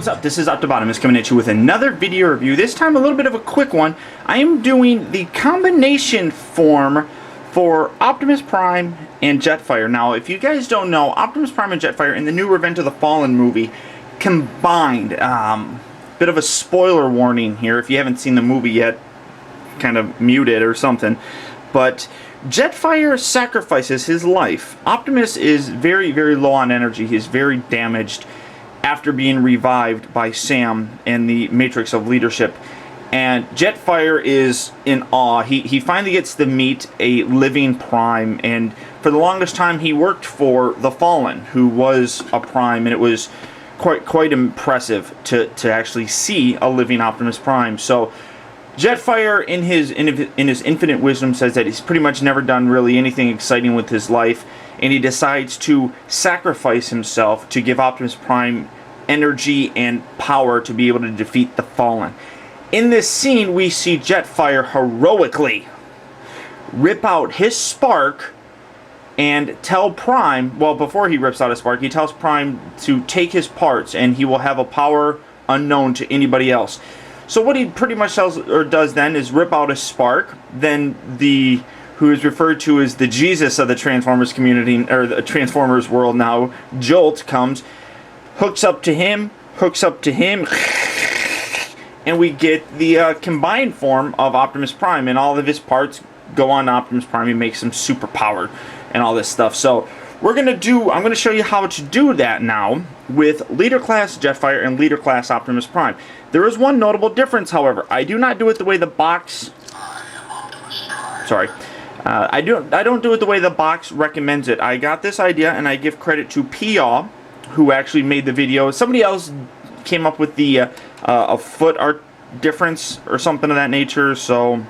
up? This is Optimus coming at you with another video review. This time a little bit of a quick one. I am doing the combination form for Optimus Prime and Jetfire. Now, if you guys don't know, Optimus Prime and Jetfire in the new Revenge of the Fallen movie combined. Bit of a spoiler warning here if you haven't seen the movie yet. Kind of muted or something. But Jetfire sacrifices his life. Optimus is very, very low on energy. He's very damaged after being revived by Sam and the Matrix of Leadership. And Jetfire is in awe. He finally gets to meet a living Prime, and for the longest time he worked for the Fallen, who was a Prime, and it was quite impressive to actually see a living Optimus Prime. So Jetfire, in his infinite wisdom, says that he's pretty much never done really anything exciting with his life, and he decides to sacrifice himself to give Optimus Prime energy and power to be able to defeat the Fallen. In this scene, we see Jetfire heroically rip out his spark and tell Prime, well, before he rips out his spark, he tells Prime to take his parts, and he will have a power unknown to anybody else. So what he pretty much does then is rip out his spark. Then who is referred to as the Jesus of the Transformers community, or the Transformers world now, Jolt, comes, hooks up to him, and we get the combined form of Optimus Prime, and all of his parts go on Optimus Prime. He makes him super powered and all this stuff. So I'm going to show you how to do that now with Leader Class Jetfire and Leader Class Optimus Prime. There is one notable difference, however. I do not do it the way the box... Sorry. I don't do it the way the box recommends it. I got this idea, and I give credit to P.A., who actually made the video. Somebody else came up with the a foot art difference or something of that nature, so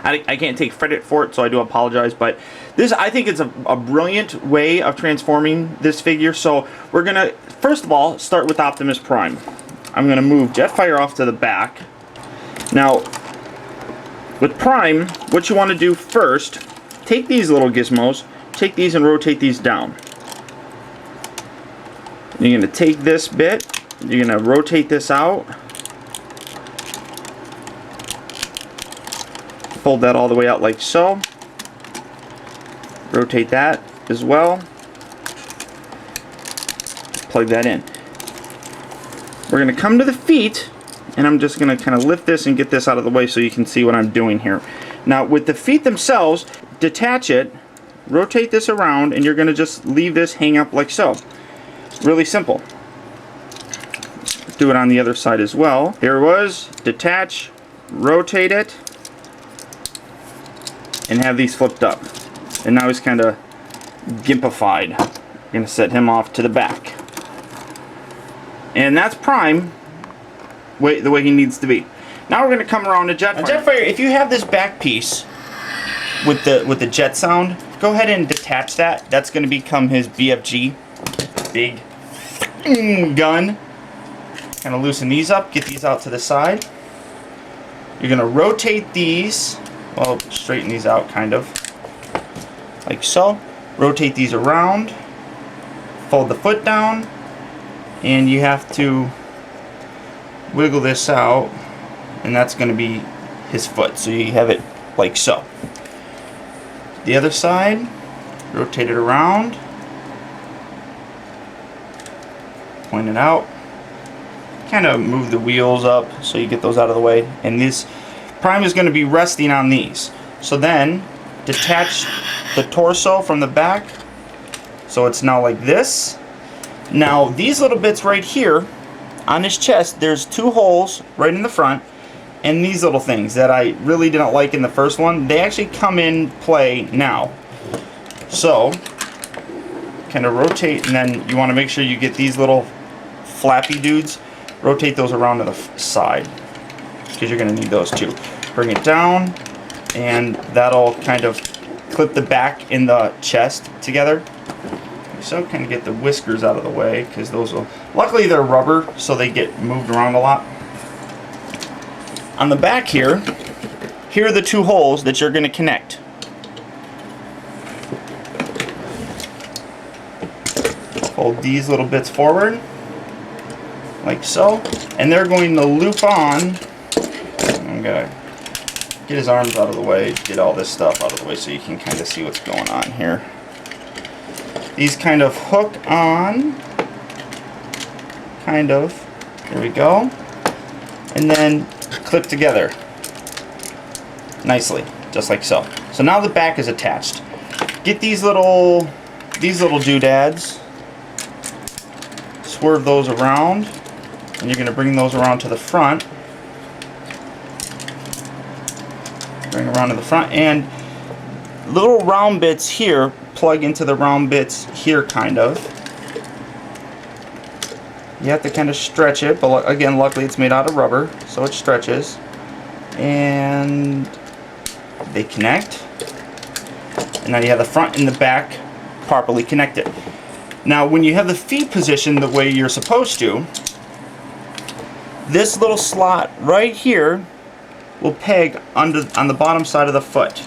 I can't take credit for it, so I do apologize. But this, I think it's a brilliant way of transforming this figure. So we're going to, first of all, start with Optimus Prime. I'm going to move Jetfire off to the back. Now, with Prime, what you want to do first, take these little gizmos, take these and rotate these down. You're going to take this bit, you're going to rotate this out, fold that all the way out like so, rotate that as well, plug that in. We're going to come to the feet, and I'm just going to kind of lift this and get this out of the way so you can see what I'm doing here. Now with the feet themselves, detach it, rotate this around, and you're going to just leave this hang up like so. Really simple. Do it on the other side as well. Here it was, detach, rotate it, and have these flipped up. And now he's kind of gimpified. We're going to set him off to the back. And that's Prime, the way he needs to be. Now we're going to come around to Jetfire. Jetfire, if you have this back piece with the jet sound, go ahead and detach that. That's going to become his BFG, big gun. Kind of loosen these up, get these out to the side. You're going to rotate these, well, straighten these out kind of, like so. Rotate these around, fold the foot down, and you have to wiggle this out, and that's going to be his foot. So you have it like so. The other side, rotate it around, point it out, kind of move the wheels up so you get those out of the way, and this Prime is going to be resting on these. So then detach the torso from the back, so it's now like this. Now these little bits right here on his chest, there's two holes right in the front, and these little things that I really didn't like in the first one, they actually come in play now. So kind of rotate, and then you want to make sure you get these little flappy dudes, rotate those around to the side, because you're going to need those too. Bring it down, and that'll kind of clip the back in the chest together. So kind of get the whiskers out of the way, because those will, luckily they're rubber, so they get moved around a lot. On the back here are the two holes that you're going to connect. Fold these little bits forward, like so, and they're going to loop on. I'm gonna get his arms out of the way, get all this stuff out of the way so you can kind of see what's going on here. These kind of hook on, kind of, there we go, and then clip together nicely, just like so. So now the back is attached. Get these little doodads, swerve those around, and you're going to bring those around to the front. Bring around to the front, and little round bits here plug into the round bits here, kind of. You have to kind of stretch it, but again, luckily it's made out of rubber, so it stretches. And they connect. And now you have the front and the back properly connected. Now, when you have the feet positioned the way you're supposed to, this little slot right here will peg on the bottom side of the foot.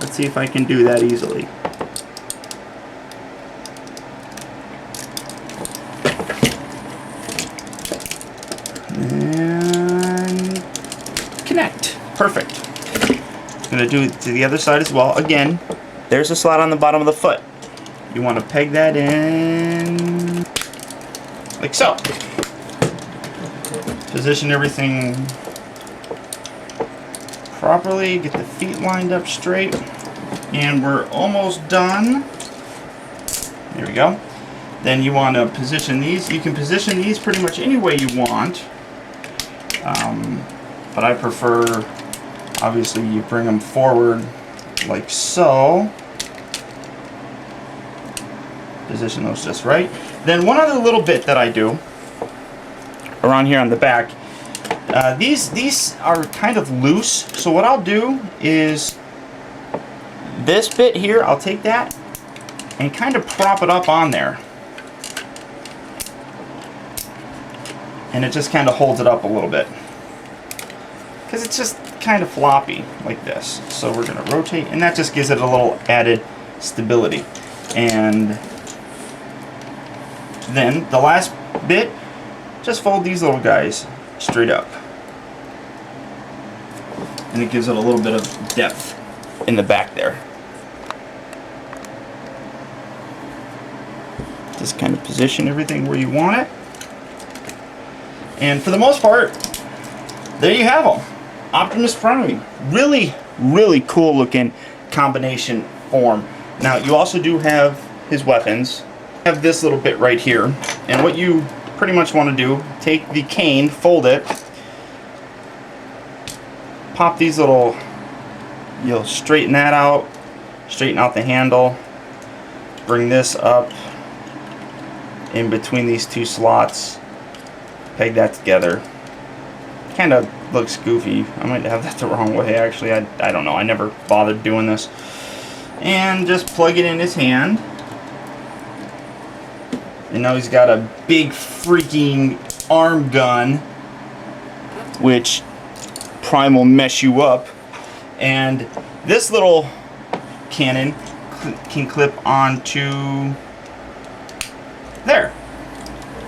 Let's see if I can do that easily. And connect. Perfect. I'm going to do it to the other side as well. Again, there's a slot on the bottom of the foot. You want to peg that in like so. Position everything properly, get the feet lined up straight, and we're almost done. There we go. Then you want to position these. You can position these pretty much any way you want, but I prefer, obviously, you bring them forward like so. Position those just right. Then one other little bit that I do around here on the back, these are kind of loose, so what I'll do is this bit here, I'll take that and kind of prop it up on there, and it just kind of holds it up a little bit because it's just kind of floppy like this. So we're going to rotate, and that just gives it a little added stability. And then the last bit, just fold these little guys straight up, and it gives it a little bit of depth in the back there. Just kind of position everything where you want it, and for the most part, there you have them. Optimus Prime. Really, really cool looking combination form. Now you also do have his weapons. You have this little bit right here, and what you pretty much want to do, take the cane, fold it, pop these little, you'll straighten that out, straighten out the handle, bring this up in between these two slots, peg that together. Kind of looks goofy. I might have that the wrong way actually. I don't know. I never bothered doing this. And just plug it in his hand. And now he's got a big freaking arm gun, which Prime will mess you up. And this little cannon can clip onto there,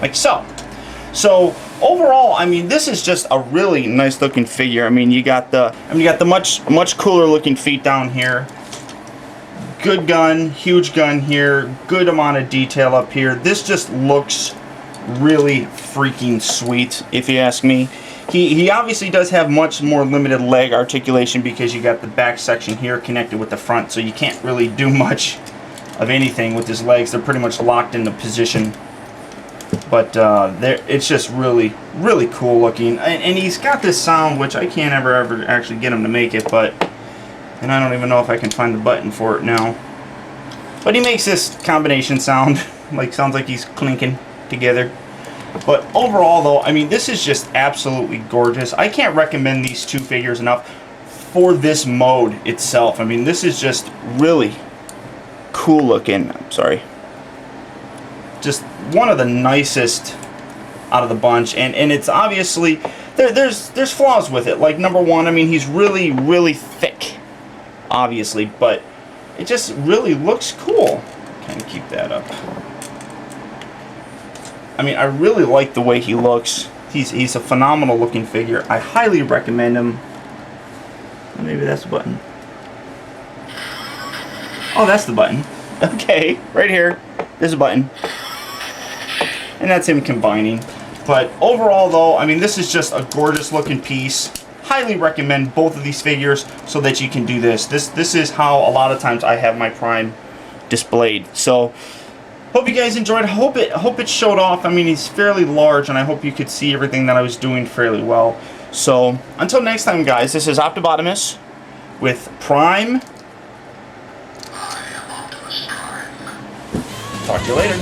like so. So overall, I mean, this is just a really nice looking figure. I mean, you got the much cooler looking feet down here. Good gun, huge gun here, good amount of detail up here. This just looks really freaking sweet, if you ask me. He obviously does have much more limited leg articulation because you got the back section here connected with the front, so you can't really do much of anything with his legs. They're pretty much locked into position. But it's just really, really cool looking. And he's got this sound, which I can't ever actually get him to make it, and I don't even know if I can find the button for it now. But he makes this combination sound, sounds like he's clinking together. But overall though, I mean, this is just absolutely gorgeous. I can't recommend these two figures enough for this mode itself. I mean, this is just really cool looking. I'm sorry. Just one of the nicest out of the bunch, and it's obviously there's flaws with it. Like, number one, I mean, he's really, really thick, obviously, but it just really looks cool. Kind of keep that up. I mean, I really like the way he looks. He's a phenomenal looking figure. I highly recommend him. Maybe that's the button. Oh, that's the button. Okay, right here. There's a button. And that's him combining. But overall, though, I mean, this is just a gorgeous looking piece. Highly recommend both of these figures so that you can do this. This is how a lot of times I have my Prime displayed. So, hope you guys enjoyed. Hope it showed off. I mean, he's fairly large, and I hope you could see everything that I was doing fairly well. So, until next time, guys, this is Optimus with Prime. Talk to you later.